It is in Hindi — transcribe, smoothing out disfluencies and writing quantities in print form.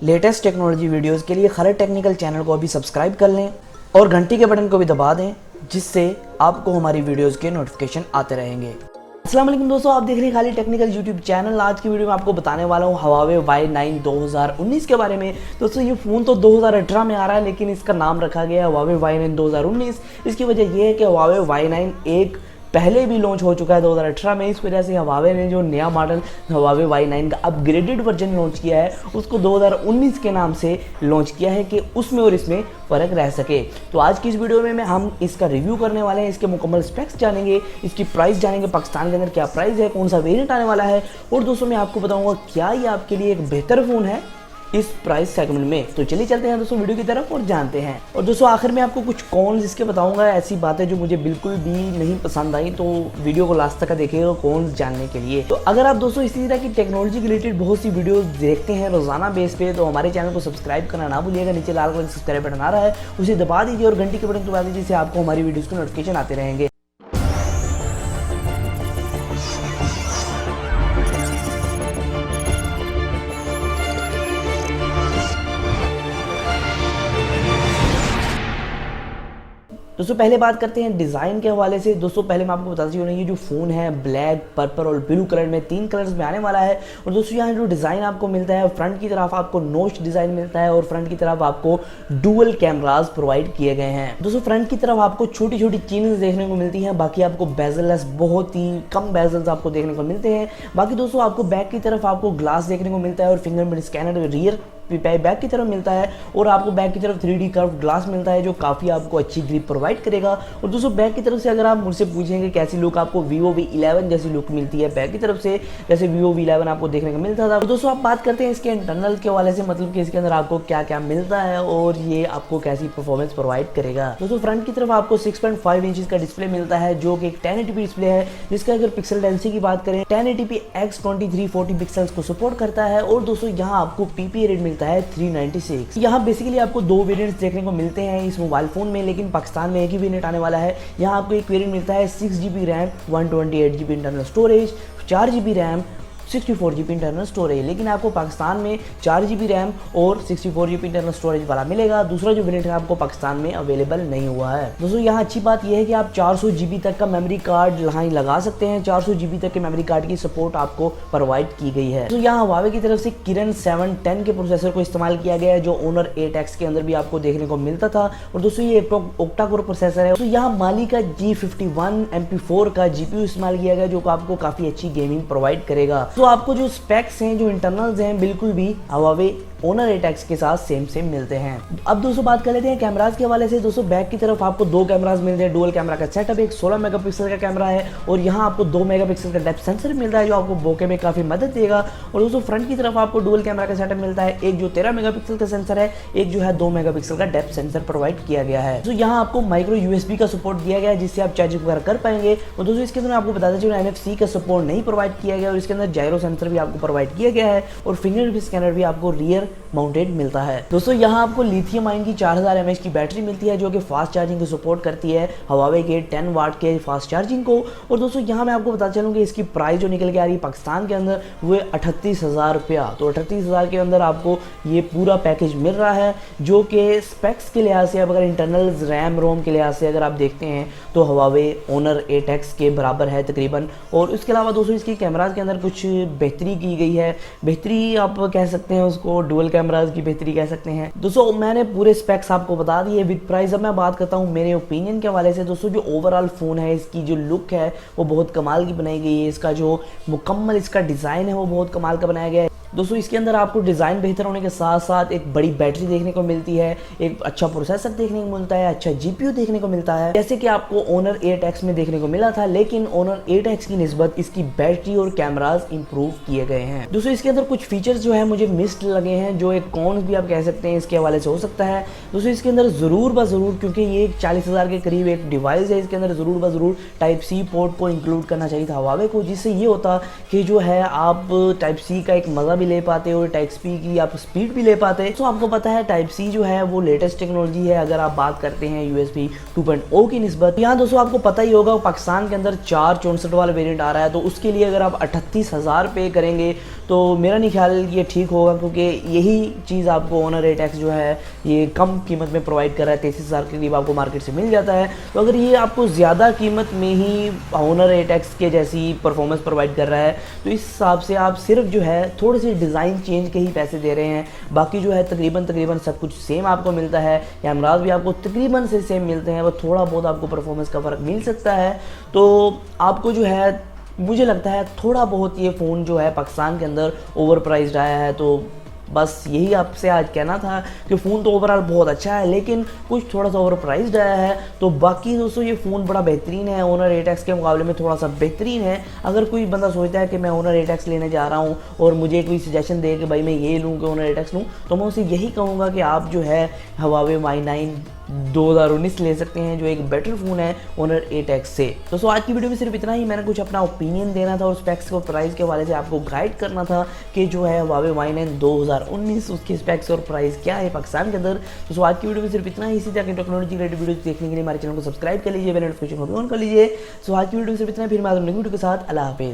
लेटेस्ट टेक्नोलॉजी वीडियोस के लिए खरट टेक्निकल चैनल को अभी सब्सक्राइब कर लें और घंटी के बटन को भी दबा दें, जिससे आपको हमारी वीडियोस के नोटिफिकेशन आते रहेंगे। अस्सलाम वालेकुम दोस्तों, आप देख रहे हैं खाली टेक्निकल यूट्यूब चैनल। आज की वीडियो में आपको बताने वाला हूँ Huawei Y9 2019 के बारे में। दोस्तों ये फ़ोन तो 2018 में आ रहा है, लेकिन इसका नाम रखा गया है Huawei Y9 2019। इसकी वजह यह है कि Huawei Y9 एक पहले भी लॉन्च हो चुका है 2018 में। इस वजह से Huawei ने जो नया मॉडल Huawei Y9 का अपग्रेडेड वर्जन लॉन्च किया है, उसको 2019 के नाम से लॉन्च किया है कि उसमें और इसमें फ़र्क रह सके। तो आज की इस वीडियो में हम इसका रिव्यू करने वाले हैं, इसके मुकम्मल स्पेक्स जानेंगे, इसकी प्राइस जानेंगे, पाकिस्तान के अंदर क्या प्राइस है, कौन सा वेरिएंट आने वाला है, और दोस्तों मैं आपको बताऊँगा क्या ये आपके लिए एक बेहतर फ़ोन है इस प्राइस सेगमेंट में। तो चलिए चलते हैं दोस्तों वीडियो की तरफ और जानते हैं। और दोस्तों आखिर में आपको कुछ कॉन्स इसके बताऊंगा, ऐसी बातें जो मुझे बिल्कुल भी नहीं पसंद आई, तो वीडियो को लास्ट तक देखिएगा कॉन्स जानने के लिए। तो अगर आप दोस्तों इसी तरह की टेक्नोलॉजी के रिलेटेड बहुत सी वीडियो देखते हैं रोजाना बेस पे, तो हमारे चैनल को सब्सक्राइब करना ना भूलिएगा। नीचे लाल कलर सब्सक्राइब बटन आ रहा है, उसे दबा दीजिए और घंटी के बटन दबा दीजिए, जिससे आपको हमारी वीडियोज़ के नोटिफिकेशन आते रहेंगे। दोस्तों पहले बात करते हैं डिज़ाइन के हवाले से। दोस्तों पहले मैं आपको बता दूँ, ये जो फ़ोन है ब्लैक, पर्पल और ब्लू कलर में, 3 कलर्स में आने वाला है। और दोस्तों यहाँ जो डिज़ाइन आपको मिलता है, फ्रंट की तरफ आपको नोच डिज़ाइन मिलता है और फ्रंट की तरफ आपको डुअल कैमराज प्रोवाइड किए गए हैं। दोस्तों फ्रंट की तरफ आपको छोटी छोटी चीज़ें देखने को मिलती हैं, बाकी आपको बेजललेस, बहुत ही कम बेजल्स आपको देखने को मिलते हैं। बाकी दोस्तों आपको बैक की तरफ आपको ग्लास देखने को मिलता है और फिंगरप्रिंट स्कैनर रियर बैक की तरफ मिलता है, और आपको बैक की तरफ 3D कर्व ग्लास मिलता है जो काफ़ी आपको अच्छी ग्रिप प्रोवाइड करेगा। और दोस्तों बैक की तरफ से अगर आप मुझसे पूछेंगे कैसी लुक आपको Vivo V11 जैसी लुक मिलती है बैक की तरफ से, जैसे Vivo V11 आपको देखने को मिलता था। तो दोस्तों आप बात करते हैं इसके इंटरनल के वाले से, मतलब कि इसके अंदर आपको क्या क्या मिलता है और ये आपको कैसी परफॉर्मेंस प्रोवाइड करेगा। दोस्तों फ्रंट की तरफ आपको 6.5 इंच का डिस्प्ले मिलता है, जो कि एक 1080p डिस्प्ले है, जिसका अगर पिक्सल डेंसिटी की बात करें 1080p X2340 पिक्सल्स को सपोर्ट करता है। और दोस्तों यहाँ आपको PPA रेट मिलता है 396। यहाँ बेसिकली आपको 2 वेरिएंट्स देखने को मिलते हैं इस मोबाइल फोन में, लेकिन पाकिस्तान में एक ही वेरिएंट आने वाला है। यहाँ आपको एक वेरिएंट मिलता है 6GB RAM, 128GB internal storage, 4GB RAM, 64GB internal storage. लेकिन आपको पाकिस्तान में 4GB रैम और 64GB इंटरनल स्टोरेज वाला मिलेगा। दूसरा जो वेरिएंट है आपको पाकिस्तान में अवेलेबल नहीं हुआ है। दोस्तों यहाँ अच्छी बात यह है कि आप 400GB तक का मेमोरी कार्ड यहाँ लगा सकते हैं। 400GB तक के मेमोरी कार्ड की सपोर्ट आपको प्रोवाइड की गई है। तो यहाँ Huawei की तरफ से Kirin 710 के प्रोसेसर को इस्तेमाल किया गया है, जो Honor 8X के अंदर भी आपको देखने को मिलता था। और दोस्तों ये ऑक्टा कोर प्रोसेसर है। तो यहाँ Mali का G51 MP4 का GPU इस्तेमाल किया गया, जो आपको काफ़ी अच्छी गेमिंग प्रोवाइड करेगा। तो आपको जो स्पेक्स हैं, जो इंटरनल्स हैं, बिल्कुल भी Huawei Honor 8X के साथ सेम मिलते हैं। अब दोस्तों बात कर लेते हैं कैमराज के हवाले से। दोस्तों बैक की तरफ आपको 2 कैमराज मिलते हैं, डुअल कैमरा का सेटअप, एक 16 मेगापिक्सल का कैमरा है और यहाँ आपको 2 मेगापिक्सल का डेप्थ सेंसर मिलता है, जो आपको बोके में काफ़ी मदद देगा। और दोस्तों फ्रंट की तरफ आपको डुअल कैमरा का सेटअप मिलता है, एक जो 13 मेगापिक्सल का सेंसर है, एक जो है 2 मेगापिक्सल का डेप्थ सेंसर प्रोवाइड किया गया है। तो यहाँ आपको माइक्रो USB का सपोर्ट दिया गया है, जिससे आप चार्जिंग वगैरह कर पाएंगे। और दोस्तों इसके अंदर आपको बताते चलो NFC का सपोर्ट नहीं प्रोवाइड किया गया, और इसके अंदर जायरो सेंसर भी आपको प्रोवाइड किया गया है, और फिंगरप्रिंट स्कैनर भी आपको रियर माउंटेड मिलता है। दोस्तों यहाँ आपको लिथियम आयन की 4000 mAh की बैटरी मिलती है, जो कि फास्ट चार्जिंग को सपोर्ट करती है Huawei के 10 वाट के फास्ट चार्जिंग को। और दोस्तों यहाँ मैं आपको बता चलूँ कि इसकी प्राइस जो निकल के आ रही है पाकिस्तान के अंदर, वो 38,000 रुपया। तो 38,000 के अंदर आपको ये पूरा पैकेज मिल रहा है, जो कि स्पेक्स के लिहाज से, अब अगर इंटरनल रैम रोम के लिहाज से अगर आप देखते हैं तो Huawei Honor 8X के बराबर है तकरीबन। और उसके अलावा दोस्तों इसकी कैमराज के अंदर कुछ बेहतरी की गई है, बेहतरी आप कह सकते हैं उसको, डुअल कैमराज की बेहतरी कह सकते हैं। दोस्तों मैंने पूरे स्पेक्स आपको बता दिए विद प्राइस। अब मैं बात करता हूँ मेरे ओपिनियन के हवाले से। दोस्तों जो ओवरऑल फ़ोन है, इसकी जो लुक है वो बहुत कमाल की बनाई गई है, इसका जो मुकम्मल इसका डिज़ाइन है वो बहुत कमाल का बनाया गया है। दोस्तों इसके अंदर आपको डिज़ाइन बेहतर होने के साथ साथ एक बड़ी बैटरी देखने को मिलती है, एक अच्छा प्रोसेसर देखने को मिलता है, अच्छा GPU देखने को मिलता है, जैसे कि आपको Honor 8X में देखने को मिला था। लेकिन Honor 8X की निस्बत इसकी बैटरी और कैमराज इंप्रूव किए गए हैं। दोस्तों इसके अंदर कुछ फीचर्स जो है मुझे मिस्ड लगे हैं, जो एक कॉन्स भी आप कह सकते हैं इसके हवाले से हो सकता है। दोस्तों इसके अंदर ज़रूर ब ज़रूर, क्योंकि ये 40,000 के करीब एक डिवाइस है, इसके अंदर ज़रूर ब ज़रूर Type-C पोर्ट को इंक्लूड करना चाहिए था Huawei को, जिससे ये होता कि जो है आप Type-C का एक मज़ा भी ले पाते और Type-C की आप स्पीड भी ले पाते। तो आपको पता है Type-C जो है वो लेटेस्ट टेक्नोलॉजी है अगर आप बात करते हैं USB 2.0 की निस्बत। यहाँ दोस्तों आपको पता ही होगा पाकिस्तान के अंदर 464 वाला वेरिएंट आ रहा है, तो उसके लिए अगर आप 38,000 पे करेंगे तो मेरा नहीं ख्याल ये ठीक होगा, क्योंकि यही चीज़ आपको Honor 8X जो है ये कम कीमत में प्रोवाइड कर रहा है, 33,000 के करीब आपको मार्केट से मिल जाता है। तो अगर ये आपको ज़्यादा कीमत में ही Honor 8X के जैसी परफॉर्मेंस प्रोवाइड कर रहा है, तो इस हिसाब से आप सिर्फ जो है थोड़े से डिज़ाइन चेंज के ही पैसे दे रहे हैं, बाकी जो है तकरीबन सब कुछ सेम आपको मिलता है। कैमराज भी आपको तकरीबन से सेम मिलते हैं, बस थोड़ा बहुत आपको परफॉर्मेंस का फ़र्क मिल सकता है। तो आपको जो है मुझे लगता है थोड़ा बहुत ये फ़ोन जो है पाकिस्तान के अंदर ओवर प्राइस्ड आया है। तो बस यही आपसे आज कहना था कि फ़ोन तो ओवरऑल बहुत अच्छा है, लेकिन कुछ थोड़ा सा ओवर प्राइस्ड आया है। तो बाकी दोस्तों ये फ़ोन बड़ा बेहतरीन है, Honor 8X के मुकाबले में थोड़ा सा बेहतरीन है। अगर कोई बंदा सोचता है कि मैं Honor 8X लेने जा रहा हूँ और मुझे कोई सजेशन दे कि भाई मैं ये लूँ कि Honor 8X लूँ, तो मैं उसे यही कहूँगा कि आप जो है Huawei Y9 2019 ले सकते हैं, जो एक बेटर फ़ोन है Honor 8X से। दोस्तों आज की वीडियो में सिर्फ इतना ही, मैंने कुछ अपना ओपिनियन देना था और स्पेक्स और प्राइस के हवाले से आपको गाइड करना था कि जो है Huawei Y9 2019 उसके स्पेक्स और प्राइस क्या है पाकिस्तान के अंदर। दोस्तों आज की वीडियो में सिर्फ इतना ही। इसी तरह की टेक्नोलॉजी रिलेटेड वीडियो देखने के लिए हमारे चैनल को सब्सक्राइब कर लीजिए, बेल नोटिफिकेशन को भी ऑन कर लीजिए। सो आज की वीडियो में सिर्फ इतना, फिर मैं वीडियो के साथ अल्लाह हाफिज़।